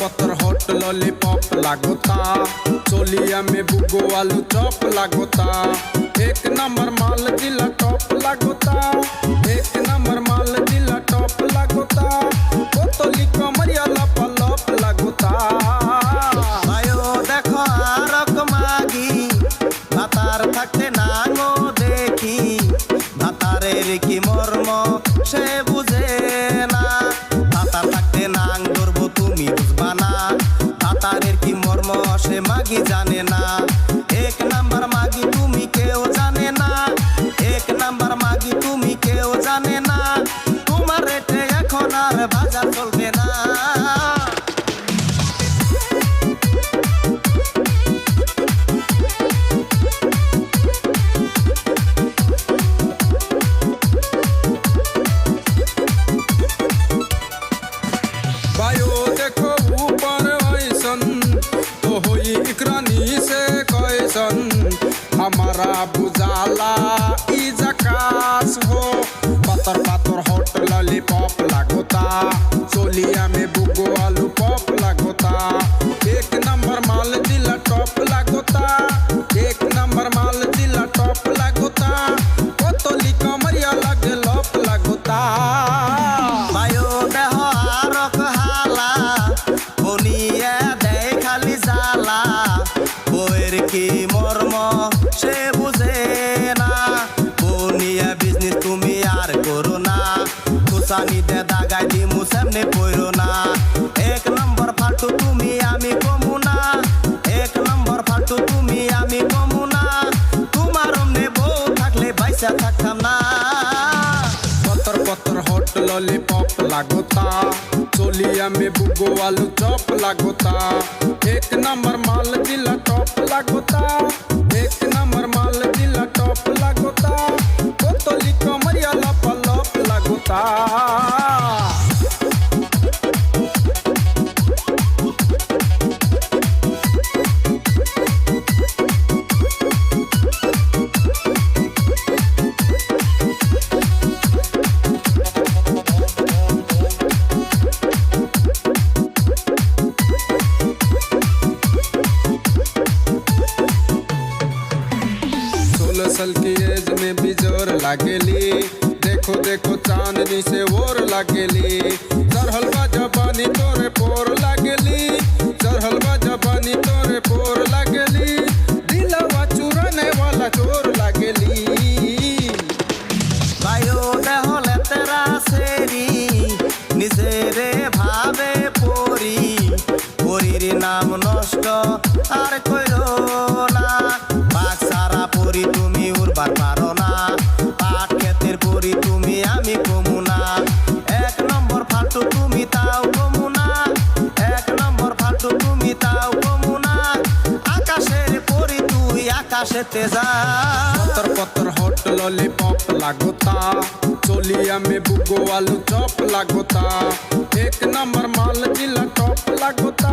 पतर hot lollipop लागोता, चोलिया में बुगो आलू चॉप लागोता। एक नंबर माल दिला टॉप लागोता, एक नंबर माल दिला टॉप लागोता। बोतली कमरिया लपा लप लागोता। आयो देखो आरक मागी भातार থাকতে নাঙো দেখি, ভাতারের কি মর্ম সে বুঝে না। ভাতার থাকতে নাং ধরবো তুমি বুঝবা না, ভাতারের কি মর্ম সে মাগি জানে না। এক নাম্বার মাগি তুমি কেউ জানে না, এক নাম্বার মাগি তুমি কেউ জানে না। তোমার রেটে এখন আর বাজার চলবে না। देखो ऊपर ऐसन तो होई इकरानी से कैसन, हमारा बुझाला ई जकास हो। पतर पतर हॉट लॉलीपॉप लागोता, चोलिया में बुगो आलू पॉप लागोता। एक नंबर माल दिला टॉप लागोता, एक नंबर माल दिला टॉप लागोता। बोतली कमरिया लगे लप लागोता। কি মর্ম সে বুঝে না, বনিয়া বিজনেস তুমি আর করো না। খুসানিতে দাগাই দিমু সামনে পড়ো না। এক নম্বর ফালতু তুমি আমি কমু না, এক নম্বর ফালতু তুমি আমি কমু না। তোমার অমনে বউ থাকলে বাইসা থাকতাম না। पतर पतर हॉट लॉलीपॉप लागोता, चोलिया में बुगो आलू चॉप लागोता। एक नंबर माल दिला टॉप लागोता, एक नंबर माल दिला टॉप लागोता। बोतली कमरिया लपा लप लागोता। साल की एज में भी जोर लागेली, देखो देखो चांदनी से और लागेली। चढ़ल बा जबानी तोरे पोर लागेली, चढ़ल बा जबानी तोरे पोर लागेली। दिलवा चुराने वाला चोर लागेली। बायो देहले तेरा सेरी निजेरे भावे पोरी, पोरीर नाम नष्ट আর কইরো না। বাঘ সারা পরি তুমি উড়বার পারো না, পাট ক্ষেতের পরি তুমি আমি কমু না। এক নম্বর ফালতু তুমি তাও কমু না, এক নম্বর ফালতু তুমি তাও কমু না। আকাশের পরি তুই আকাশেতে যা। पतर पतर हॉट लॉलीपॉप लागोता, चोलिया में बुगो आलू चॉप लागोता। एक नंबर माल दिला टॉप लागोता।